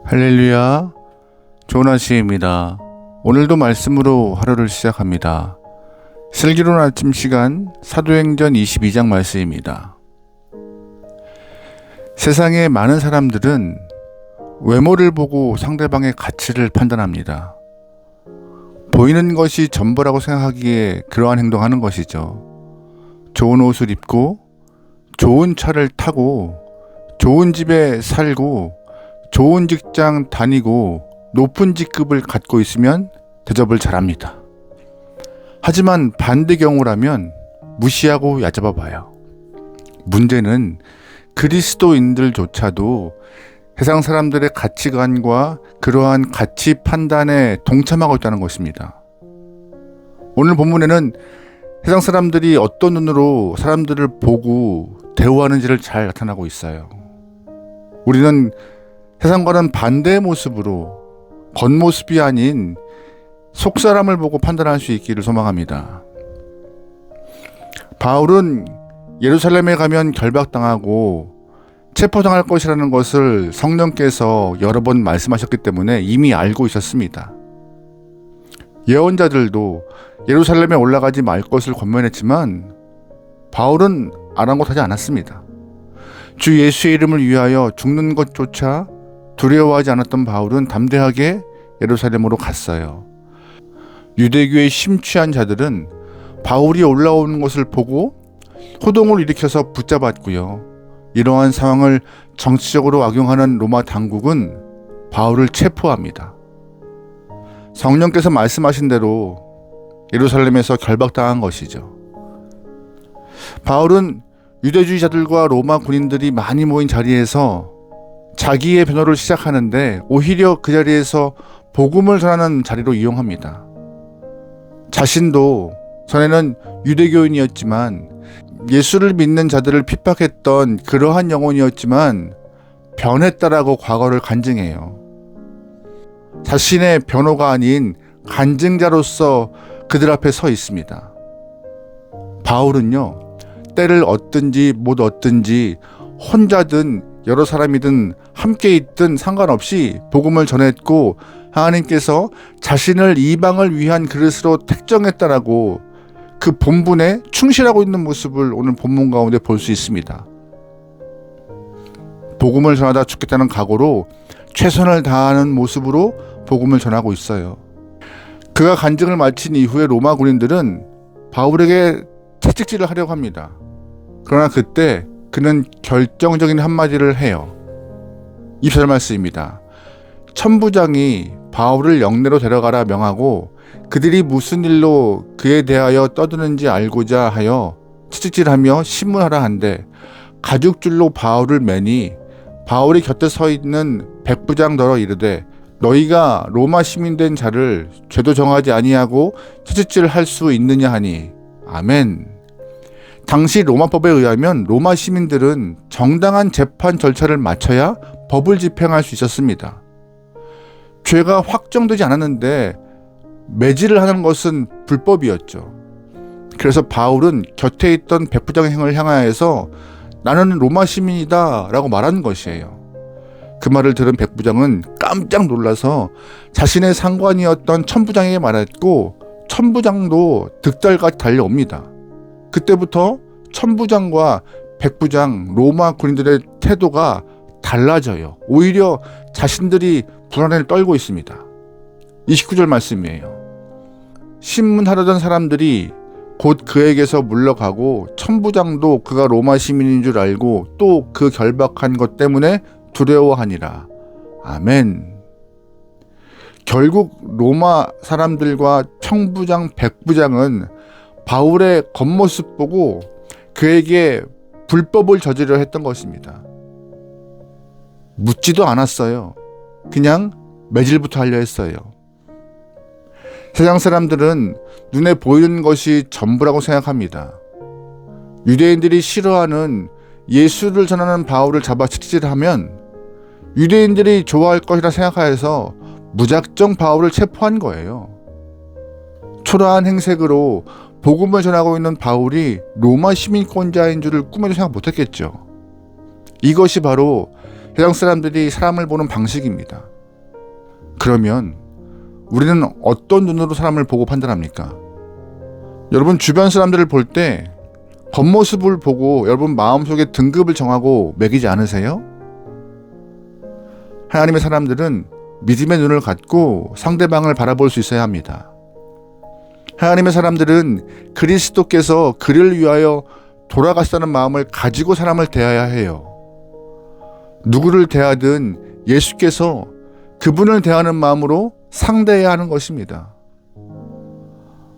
할렐루야, 좋은 아침입니다. 오늘도 말씀으로 하루를 시작합니다. 슬기로운 아침 시간 사도행전 22장 말씀입니다. 세상의 많은 사람들은 외모를 보고 상대방의 가치를 판단합니다. 보이는 것이 전부라고 생각하기에 그러한 행동하는 것이죠. 좋은 옷을 입고 좋은 차를 타고 좋은 집에 살고 좋은 직장 다니고 높은 직급을 갖고 있으면 대접을 잘합니다. 하지만 반대 경우라면 무시하고 얕잡아 봐요. 문제는 그리스도인들조차도 세상 사람들의 가치관과 그러한 가치 판단에 동참하고 있다는 것입니다. 오늘 본문에는 세상 사람들이 어떤 눈으로 사람들을 보고 대우하는지를 잘 나타나고 있어요. 우리는 세상과는 반대의 모습으로 겉모습이 아닌 속사람을 보고 판단할 수 있기를 소망합니다. 바울은 예루살렘에 가면 결박당하고 체포당할 것이라는 것을 성령께서 여러 번 말씀하셨기 때문에 이미 알고 있었습니다. 예언자들도 예루살렘에 올라가지 말 것을 권면했지만 바울은 아랑곳하지 않았습니다. 주 예수의 이름을 위하여 죽는 것조차 두려워하지 않았던 바울은 담대하게 예루살렘으로 갔어요. 유대교에 심취한 자들은 바울이 올라오는 것을 보고 호동을 일으켜서 붙잡았고요. 이러한 상황을 정치적으로 악용하는 로마 당국은 바울을 체포합니다. 성령께서 말씀하신 대로 예루살렘에서 결박당한 것이죠. 바울은 유대주의자들과 로마 군인들이 많이 모인 자리에서 자기의 변호를 시작하는데 오히려 그 자리에서 복음을 전하는 자리로 이용합니다. 자신도 전에는 유대교인이었지만 예수를 믿는 자들을 핍박했던 그러한 영혼이었지만 변했다라고 과거를 간증해요. 자신의 변호가 아닌 간증자로서 그들 앞에 서 있습니다. 바울은요, 때를 얻든지 못 얻든지 혼자든 여러 사람이든 함께 있든 상관없이 복음을 전했고 하나님께서 자신을 이방을 위한 그릇으로 택정했다라고 그 본분에 충실하고 있는 모습을 오늘 본문 가운데 볼 수 있습니다. 복음을 전하다 죽겠다는 각오로 최선을 다하는 모습으로 복음을 전하고 있어요. 그가 간증을 마친 이후에 로마 군인들은 바울에게 채찍질을 하려고 합니다. 그러나 그때 그는 결정적인 한마디를 해요. 24절 말씀입니다. 천부장이 바울을 영내로 데려가라 명하고 그들이 무슨 일로 그에 대하여 떠드는지 알고자 하여 채찍질하며 신문하라 한데 가죽줄로 바울을 매니 바울이 곁에 서 있는 백부장더러 이르되 너희가 로마 시민된 자를 죄도 정하지 아니하고 채찍질할 수 있느냐 하니 아멘. 당시 로마법에 의하면 로마 시민들은 정당한 재판 절차를 마쳐야 법을 집행할 수 있었습니다. 죄가 확정되지 않았는데 매질을 하는 것은 불법이었죠. 그래서 바울은 곁에 있던 백부장의 행을 향하여서 나는 로마 시민이다 라고 말하는 것이에요. 그 말을 들은 백부장은 깜짝 놀라서 자신의 상관이었던 천부장에게 말했고 천부장도 득달같이 달려옵니다. 그때부터 천부장과 백부장, 로마 군인들의 태도가 달라져요. 오히려 자신들이 불안을 떨고 있습니다. 29절 말씀이에요. 신문하려던 사람들이 곧 그에게서 물러가고 천부장도 그가 로마 시민인 줄 알고 또 그 결박한 것 때문에 두려워하니라. 아멘. 결국 로마 사람들과 천부장, 백부장은 바울의 겉모습 보고 그에게 불법을 저지르려 했던 것입니다. 묻지도 않았어요. 그냥 매질부터 하려 했어요. 세상 사람들은 눈에 보이는 것이 전부라고 생각합니다. 유대인들이 싫어하는 예수를 전하는 바울을 잡아 채찍질하면 유대인들이 좋아할 것이라 생각하여서 무작정 바울을 체포한 거예요. 초라한 행색으로 복음을 전하고 있는 바울이 로마 시민권자인 줄을 꿈에도 생각 못했겠죠. 이것이 바로 세상 사람들이 사람을 보는 방식입니다. 그러면 우리는 어떤 눈으로 사람을 보고 판단합니까? 여러분, 주변 사람들을 볼 때 겉모습을 보고 여러분 마음속에 등급을 정하고 매기지 않으세요? 하나님의 사람들은 믿음의 눈을 갖고 상대방을 바라볼 수 있어야 합니다. 하나님의 사람들은 그리스도께서 그를 위하여 돌아가시다는 마음을 가지고 사람을 대해야 해요. 누구를 대하든 예수께서 그분을 대하는 마음으로 상대해야 하는 것입니다.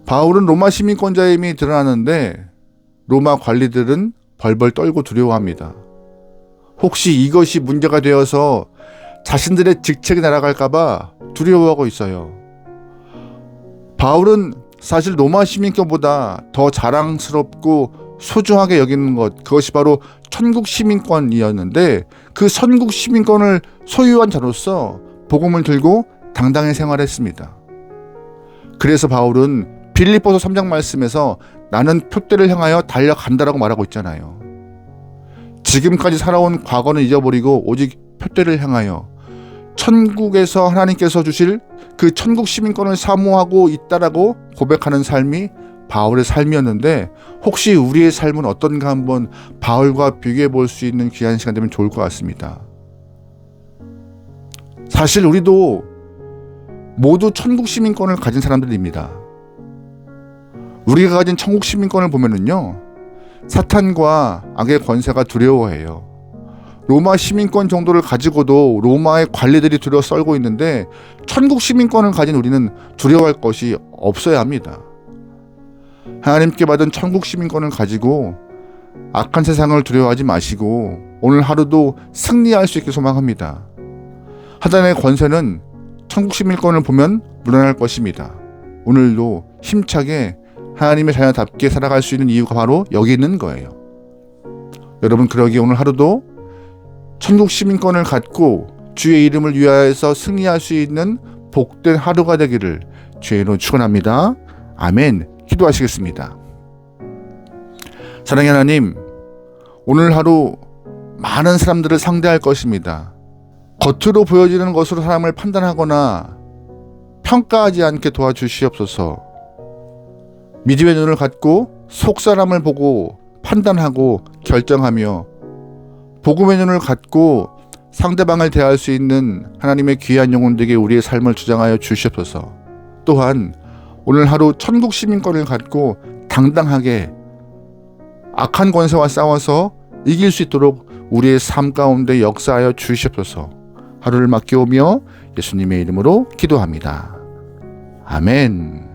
바울은 로마 시민권자임이 드러나는데 로마 관리들은 벌벌 떨고 두려워합니다. 혹시 이것이 문제가 되어서 자신들의 직책이 날아갈까봐 두려워하고 있어요. 바울은 사실 로마 시민권보다 더 자랑스럽고 소중하게 여기는 것, 그것이 바로 천국 시민권이었는데 그 천국 시민권을 소유한 자로서 복음을 들고 당당히 생활했습니다. 그래서 바울은 빌립보서 3장 말씀에서 나는 표대를 향하여 달려간다라고 말하고 있잖아요. 지금까지 살아온 과거는 잊어버리고 오직 표대를 향하여 천국에서 하나님께서 주실 그 천국 시민권을 사모하고 있다라고 고백하는 삶이 바울의 삶이었는데, 혹시 우리의 삶은 어떤가 한번 바울과 비교해 볼 수 있는 귀한 시간 되면 좋을 것 같습니다. 사실 우리도 모두 천국 시민권을 가진 사람들입니다. 우리가 가진 천국 시민권을 보면은요, 사탄과 악의 권세가 두려워해요. 로마 시민권 정도를 가지고도 로마의 관리들이 두려워 썰고 있는데 천국 시민권을 가진 우리는 두려워할 것이 없어야 합니다. 하나님께 받은 천국 시민권을 가지고 악한 세상을 두려워하지 마시고 오늘 하루도 승리할 수 있게 소망합니다. 사단의 권세는 천국 시민권을 보면 물러날 것입니다. 오늘도 힘차게 하나님의 자녀답게 살아갈 수 있는 이유가 바로 여기 있는 거예요. 여러분, 그러기에 오늘 하루도 천국 시민권을 갖고 주의 이름을 위하여서 승리할 수 있는 복된 하루가 되기를 주의 이름으로 축원합니다. 아멘. 기도하시겠습니다. 사랑의 하나님, 오늘 하루 많은 사람들을 상대할 것입니다. 겉으로 보여지는 것으로 사람을 판단하거나 평가하지 않게 도와주시옵소서. 믿음의 눈을 갖고 속 사람을 보고 판단하고 결정하며 복음의 눈을 갖고 상대방을 대할 수 있는 하나님의 귀한 영혼들에게 우리의 삶을 주장하여 주시옵소서. 또한 오늘 하루 천국 시민권을 갖고 당당하게 악한 권세와 싸워서 이길 수 있도록 우리의 삶 가운데 역사하여 주시옵소서. 하루를 맡겨오며 예수님의 이름으로 기도합니다. 아멘.